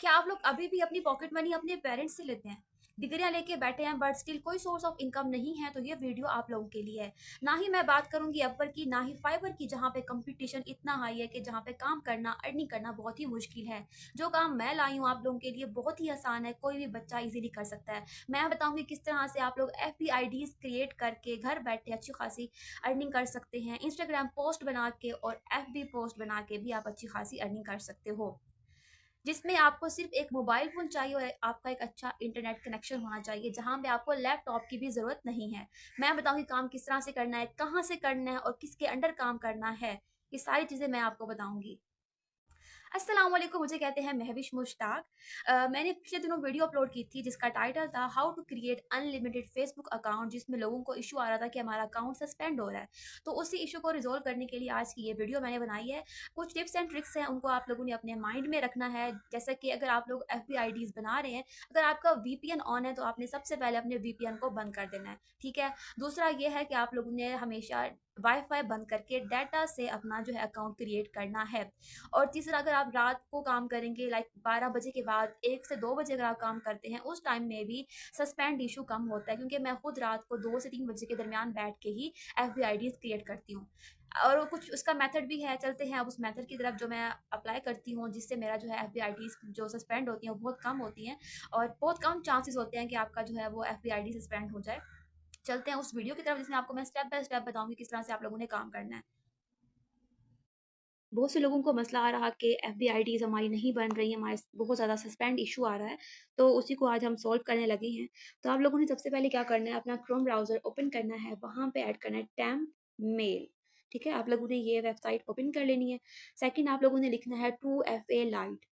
क्या आप लोग अभी भी अपनी पॉकेट मनी अपने पेरेंट्स से लेते हैं? डिग्रियाँ लेके बैठे हैं बट स्टिल कोई सोर्स ऑफ इनकम नहीं है, तो ये वीडियो आप लोगों के लिए है। ना ही मैं बात करूँगी अपवर की, ना ही फाइवर की, जहाँ पे कंपटीशन इतना हाई है कि जहाँ पे काम करना, अर्निंग करना बहुत ही मुश्किल है। जो काम मैं लाई हूँ आप लोगों के लिए बहुत ही आसान है, कोई भी बच्चा ईज़िली कर सकता है। मैं बताऊँगी किस तरह से आप लोग एफबी आईडीज़ क्रिएट करके घर बैठे अच्छी खासी अर्निंग कर सकते हैं। इंस्टाग्राम पोस्ट बना के और एफबी पोस्ट बना के भी आप अच्छी खासी अर्निंग कर सकते हो। जिसमें आपको सिर्फ एक मोबाइल फ़ोन चाहिए और आपका एक अच्छा इंटरनेट कनेक्शन होना चाहिए, जहाँ पे आपको लैपटॉप की भी ज़रूरत नहीं है। मैं बताऊँगी काम किस तरह से करना है, कहाँ से करना है और किसके अंडर काम करना है, ये सारी चीज़ें मैं आपको बताऊँगी। अस्सलाम वालेकुम, मुझे कहते हैं महविश मुश्ताक। मैंने पिछले दिनों वीडियो अपलोड की थी जिसका टाइटल था how to create unlimited Facebook account, जिसमें लोगों को इशू आ रहा था कि हमारा अकाउंट सस्पेंड हो रहा है। तो उसी इशू को रिजॉल्व करने के लिए आज की ये वीडियो मैंने बनाई है। कुछ टिप्स एंड ट्रिक्स हैं, उनको आप लोगों ने अपने माइंड में रखना है। जैसे कि अगर आप लोग एफ बना रहे हैं, अगर आपका वीपीएन ऑन है तो आपने सबसे पहले अपने वीपीएन को बंद कर देना है, ठीक है। दूसरा ये है कि आप लोगों ने हमेशा वाईफाई बंद करके डाटा से अपना जो है अकाउंट क्रिएट करना है। और तीसरा, अगर आप रात को काम करेंगे लाइक 12 बजे के बाद 1 से 2 बजे अगर आप काम करते हैं, उस टाइम में भी सस्पेंड इशू कम होता है, क्योंकि मैं खुद रात को 2 से 3 बजे के दरमियान बैठ के ही एफबीआईडीज क्रिएट करती हूँ। और कुछ उसका मेथड भी है, चलते हैं अब उस मेथड की तरफ जो मैं अप्लाई करती हूँ, जिससे मेरा जो है एफबीआईडीज जो सस्पेंड होती हैं वो बहुत कम होती हैं और बहुत कम चांसेस होते हैं कि आपका जो है वो एफबीआईडी सस्पेंड हो जाए। चलते हैं उस वीडियो की तरफ जिसमें आपको मैं स्टेप बाय स्टेप बताऊंगी किस तरह से आप लोगों ने काम करना है। बहुत से लोगों को मसला आ रहा कि एफबीआईडीज़ हमारी नहीं बन रही, हमारे बहुत ज़्यादा सस्पेंड इशू आ रहा है, तो उसी को आज हम सॉल्व करने लगे हैं। तो आप लोगों ने सबसे पहले क्या करना है, अपना क्रोम ब्राउज़र ओपन करना है, वहाँ पे ऐड करना है टेम्प मेल, ठीक है? आप लोगों ने ये वेबसाइट ओपन कर लेनी है। सेकंड, आप लोगों ने लिखना है 2FA लाइट,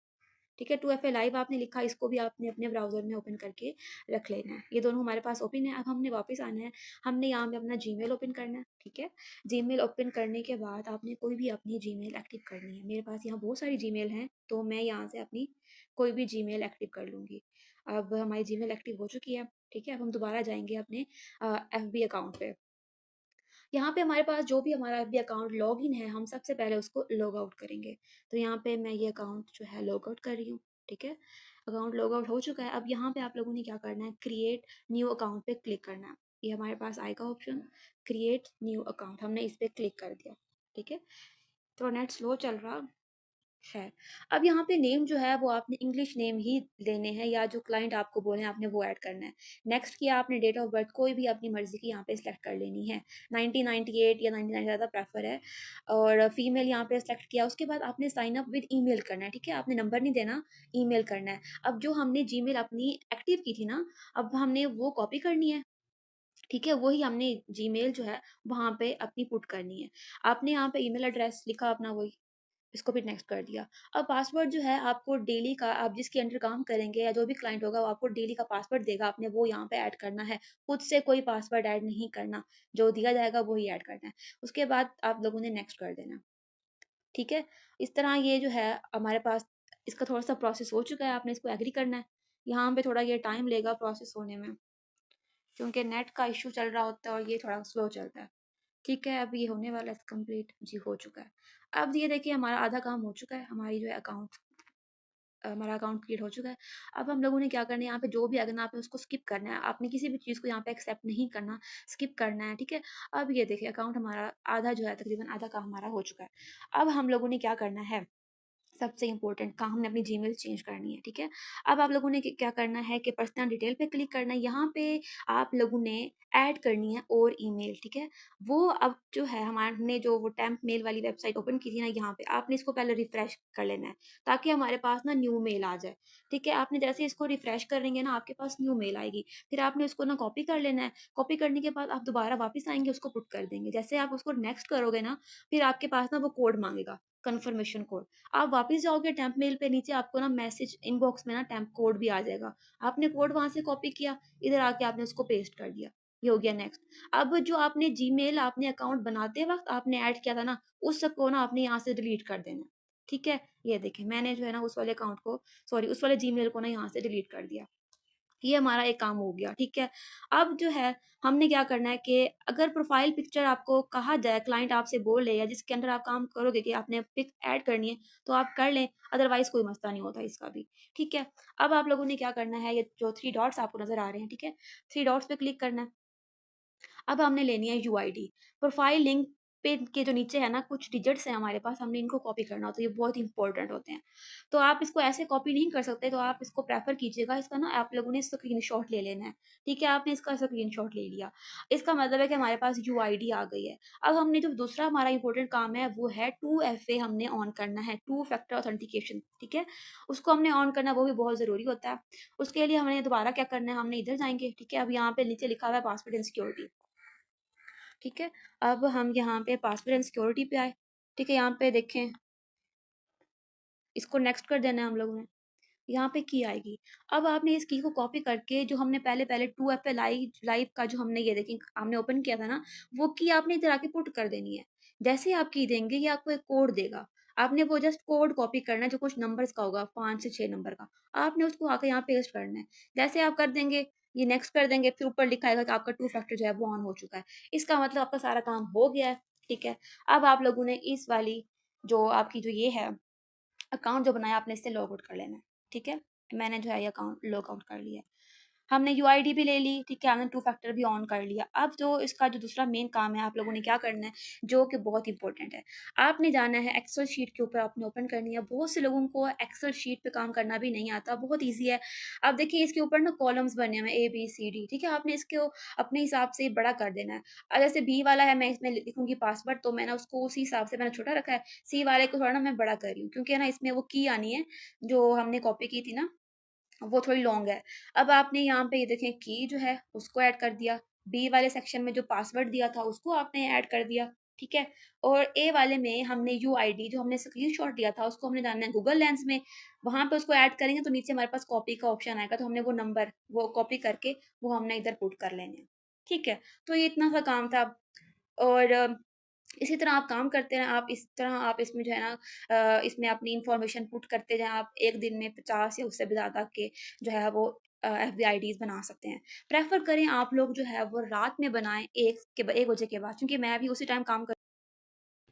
ठीक है। 2FA लाइव आपने लिखा, इसको भी आपने अपने ब्राउज़र में ओपन करके रख लेना है। ये दोनों हमारे पास ओपन है। अब हमने वापस आना है, हमने यहाँ पे अपना जीमेल ओपन करना है, ठीक है। जीमेल ओपन करने के बाद आपने कोई भी अपनी जीमेल एक्टिव करनी है। मेरे पास यहाँ बहुत सारी जीमेल हैं, तो मैं यहाँ से अपनी कोई भी जीमेल एक्टिव कर लूँगी। अब हमारी जीमेल एक्टिव हो चुकी है, ठीक है। अब हम दोबारा जाएँगे अपने एफबी अकाउंट पे। यहाँ पे हमारे पास जो भी हमारा एफबी अकाउंट लॉगिन है, हम सबसे पहले उसको लॉग आउट करेंगे। तो यहाँ पे मैं ये अकाउंट जो है लॉग आउट कर रही हूँ, ठीक है। अकाउंट लॉग आउट हो चुका है। अब यहाँ पे आप लोगों ने क्या करना है, क्रिएट न्यू अकाउंट पे क्लिक करना है। ये हमारे पास आएगा ऑप्शन, क्रिएट न्यू अकाउंट, हमने इस पे क्लिक कर दिया, ठीक है। थोड़ा नेट स्लो चल रहा है। अब यहाँ पे नेम जो है वो आपने इंग्लिश नेम ही लेने हैं, या जो क्लाइंट आपको बोले आपने वो ऐड करना है। नेक्स्ट किया आपने, डेट ऑफ बर्थ कोई भी अपनी मर्ज़ी की यहाँ पे सिलेक्ट कर लेनी है। 1998 या 99 ज़्यादा प्रेफर है, और फीमेल यहाँ पे सिलेक्ट किया। उसके बाद आपने साइन अप विद ईमेल करना है, ठीक है। आपने नंबर नहीं देना, ईमेल करना है। अब जो हमने जीमेल अपनी एक्टिव की थी ना, अब हमने वो कॉपी करनी है, ठीक है। वही हमने जीमेल जो है वहाँ पे अपनी पुट करनी है। आपने यहाँ पे ईमेल एड्रेस लिखा अपना वही, इसको भी नेक्स्ट कर दिया। अब पासवर्ड जो है आपको डेली का, आप जिसके अंडर काम करेंगे या जो भी क्लाइंट होगा वो आपको डेली का पासवर्ड देगा, आपने वो यहाँ पे ऐड करना है। खुद से कोई पासवर्ड ऐड नहीं करना, जो दिया जाएगा वही ऐड करना है। उसके बाद आप लोगों ने नेक्स्ट कर देना, ठीक है। इस तरह ये जो है हमारे पास, इसका थोड़ा-सा प्रोसेस हो चुका है, आपने इसको एग्री करना है। यहाँ पे थोड़ा ये टाइम लेगा प्रोसेस होने में, क्योंकि नेट का इश्यू चल रहा होता है और ये थोड़ा स्लो चलता है। ठीक है, अब ये होने वाला है कंप्लीट। जी, हो चुका है। अब ये देखिए हमारा आधा काम हो चुका है, हमारी जो है हमारा अकाउंट क्रिएट हो चुका है। अब हम लोगों ने क्या करना है, यहाँ पे जो भी आइकन आपने उसको स्किप करना है। आपने किसी भी चीज़ को यहाँ पे एक्सेप्ट नहीं करना, स्किप करना है, ठीक है। अब ये देखिए अकाउंट हमारा आधा जो है, तकरीबन आधा काम हमारा हो चुका है। अब हम लोगों ने क्या करना है, सबसे इम्पोर्टेंट काम, हमने अपनी जीमेल चेंज करनी है, ठीक है। अब आप लोगों ने क्या करना है कि पर्सनल डिटेल पे क्लिक करना है। यहाँ पे आप लोगों ने ऐड करनी है और ईमेल, ठीक है। वो अब जो है हमारे जो वो टेम्प मेल वाली वेबसाइट ओपन की थी ना, यहाँ पे आपने इसको पहले रिफ्रेश कर लेना है, ताकि हमारे पास ना न्यू मेल आ जाए, ठीक है। आपने जैसे इसको रिफ्रेश करेंगे ना, आपके पास न्यू मेल आएगी। फिर आपने उसको ना कॉपी कर लेना है। कॉपी करने के बाद आप दोबारा वापस आएंगे, उसको पुट कर देंगे। जैसे आप उसको नेक्स्ट करोगे ना, फिर आपके पास ना वो कोड मांगेगा, कन्फर्मेशन कोड। आप वापस जाओगे टेम्प मेल पे, नीचे आपको ना मैसेज इनबॉक्स में ना टेम्प कोड भी आ जाएगा। आपने कोड वहाँ से कॉपी किया, इधर आके आपने उसको पेस्ट कर दिया। ये हो गया नेक्स्ट। अब जो आपने जीमेल आपने अकाउंट बनाते वक़्त आपने ऐड किया था ना, उसको ना आपने यहाँ से डिलीट कर देना है। ठीक है? ये देखिए मैंने जो है ना उस वाले अकाउंट को, सॉरी उस वाले जीमेल को ना यहाँ से डिलीट कर दिया। ये हमारा एक काम हो गया, ठीक है। अब जो है हमने क्या करना है कि अगर प्रोफ़ाइल पिक्चर आपको कहा जाए, क्लाइंट आपसे बोले या जिसके अंडर आप काम करोगे कि आपने पिक ऐड करनी है, तो आप कर लें, अदरवाइज़ कोई मसला नहीं होता इसका भी, ठीक है। अब आप लोगों ने क्या करना है, ये जो 3 डॉट्स आपको नज़र आ रहे हैं, ठीक है। 3 डॉट्स पे क्लिक करना है। अब हमने लेनी है यूआईडी। प्रोफ़ाइल लिंक पे के जो नीचे है ना कुछ डिजिट्स हैं हमारे पास, हमने इनको कॉपी करना होता है, ये बहुत इंपॉर्टेंट होते हैं। तो आप इसको ऐसे कॉपी नहीं कर सकते, तो आप इसको प्रेफ़र कीजिएगा, इसका ना आप लोगों ने स्क्रीनशॉट ले लेना है, ठीक है? आपने इसका स्क्रीनशॉट ले लिया। इसका मतलब है कि हमारे पास यूआईडी आ गई है। अब हमने जो दूसरा हमारा इम्पोर्टेंट काम है, वो है 2FA हमने ऑन करना है, टू फैक्टर ऑथेंटिकेशन, ठीक है? उसको हमने ऑन करना, वो भी बहुत ज़रूरी होता है। उसके लिए हमने दोबारा क्या करना है, हमने इधर जाएँगे, ठीक है? अब यहाँ पे नीचे लिखा हुआ है पासवर्ड एंड सिक्योरिटी। ठीक है? अब हम यहाँ पे पासवर्ड एंड सिक्योरिटी पे आए, ठीक है? यहाँ पे देखें, इसको नेक्स्ट कर देना है हम लोगों ने। यहाँ पे की आएगी। अब आपने इस की को कॉपी करके जो हमने पहले-पहले 2FA लाइव लाइव का जो हमने ये देखिए हमने ओपन किया था ना, वो की आपने इधर आके पुट कर देनी है। जैसे ही आप की देंगे, ये आपको एक कोड देगा। आपने वो जस्ट कोड कॉपी करना है जो कुछ नंबर्स का होगा, 5 से 6 नंबर का। आपने उसको आके यहाँ पेस्ट करना है। जैसे आप कर देंगे, ये नेक्स्ट कर देंगे, फिर ऊपर लिखा आएगा कि आपका 2 फैक्टर जो है वो ऑन हो चुका है। इसका मतलब आपका सारा काम हो गया है, ठीक है? अब आप लोगों ने इस वाली जो आपकी जो ये है अकाउंट जो बनाया आपने इससे लॉग आउट कर लेना है, ठीक है? मैंने जो है ये अकाउंट लॉग आउट कर लिया है। हमने यूआईडी भी ले ली, ठीक है? हमने टू फैक्टर भी ऑन कर लिया। अब जो इसका जो दूसरा मेन काम है, आप लोगों ने क्या करना है, जो कि बहुत इंपॉर्टेंट है। आपने जाना है एक्सेल शीट के ऊपर आपने ओपन करनी है। बहुत से लोगों को एक्सेल शीट पे काम करना भी नहीं आता, बहुत ईज़ी है। अब देखिए इसके ऊपर ना कॉलम्स बने हुए हैं ए, बी, सी, डी, ठीक है? आपने इसको अपने हिसाब से बड़ा कर देना है। जैसे बी वाला है, मैं इसमें लिखूँगी पासवर्ड, तो मैंने उसको उसी हिसाब से मैंने छोटा रखा है। सी वाले को थोड़ा ना मैं बड़ा कर रही हूँ, क्योंकि है ना इसमें वो की आनी है, जो हमने कॉपी की थी ना, वो थोड़ी लॉन्ग है। अब आपने यहाँ पे ये देखें की जो है उसको ऐड कर दिया, बी वाले सेक्शन में जो पासवर्ड दिया था उसको आपने ऐड कर दिया, ठीक है? और ए वाले में हमने यूआईडी जो हमने स्क्रीनशॉट लिया था उसको हमने डालना है गूगल लेंस में, वहाँ पे उसको ऐड करेंगे तो नीचे हमारे पास कॉपी का ऑप्शन आएगा, तो हमने वो नंबर वो कॉपी करके वो हमने इधर पुट कर लेने हैं, ठीक है? तो ये इतना सा काम था। और इसी तरह आप काम करते रहें, आप इस तरह आप इसमें जो है ना इसमें अपनी इन्फॉर्मेशन पुट करते जाएँ, आप 1 दिन में 50 या उससे भी ज़्यादा के जो है वो एफबीआईडीज़ बना सकते हैं। प्रेफ़र करें आप लोग जो है वो रात में बनाएँ 1 बजे के बाद, क्योंकि मैं भी उसी टाइम काम कर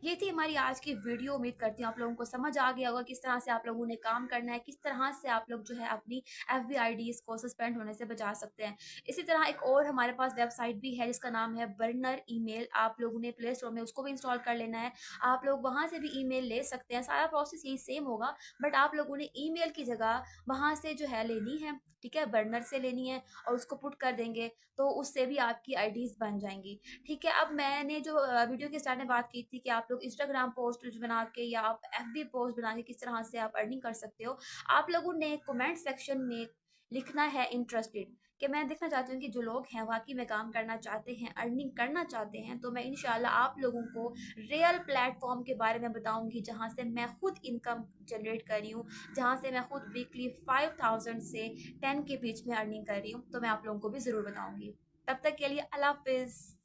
ये थी हमारी आज की वीडियो। उम्मीद करती हूँ आप लोगों को समझ आ गया होगा किस तरह से आप लोगों ने काम करना है, किस तरह से आप लोग जो है अपनी एफबीआईडीज़ को सस्पेंड होने से बचा सकते हैं। इसी तरह एक और हमारे पास वेबसाइट भी है जिसका नाम है बर्नर ईमेल। आप लोगों ने प्ले स्टोर में उसको भी इंस्टॉल कर लेना है। आप लोग वहाँ से भी ईमेल ले सकते हैं। सारा प्रोसेस यही सेम होगा, बट आप लोगों ने ईमेल की जगह वहाँ से जो है लेनी है, ठीक है? बर्नर से लेनी है और उसको पुट कर देंगे, तो उससे भी आपकी आईडीज़ बन जाएँगी। ठीक है, अब मैंने जो वीडियो के स्टार्ट में बात की थी कि आप लोग इंस्टाग्राम पोस्ट बना के या आप एफबी पोस्ट बना के किस तरह से आप अर्निंग कर सकते हो। आप लोगों ने कमेंट सेक्शन में लिखना है इंटरेस्टेड, कि मैं देखना चाहती हूँ कि जो लोग हैं वाक़ई में काम करना चाहते हैं, अर्निंग करना चाहते हैं, तो मैं इंशाल्लाह आप लोगों को रियल प्लेटफ़ॉर्म के बारे में बताऊँगी जहाँ से मैं खुद इनकम जनरेट कर रही हूँ, जहाँ से मैं खुद वीकली 5000 से 10 के बीच में अर्निंग कर रही हूँ, तो मैं आप लोगों को भी ज़रूर बताऊँगी। तब तक के लिए अल्लाह हाफ़िज़।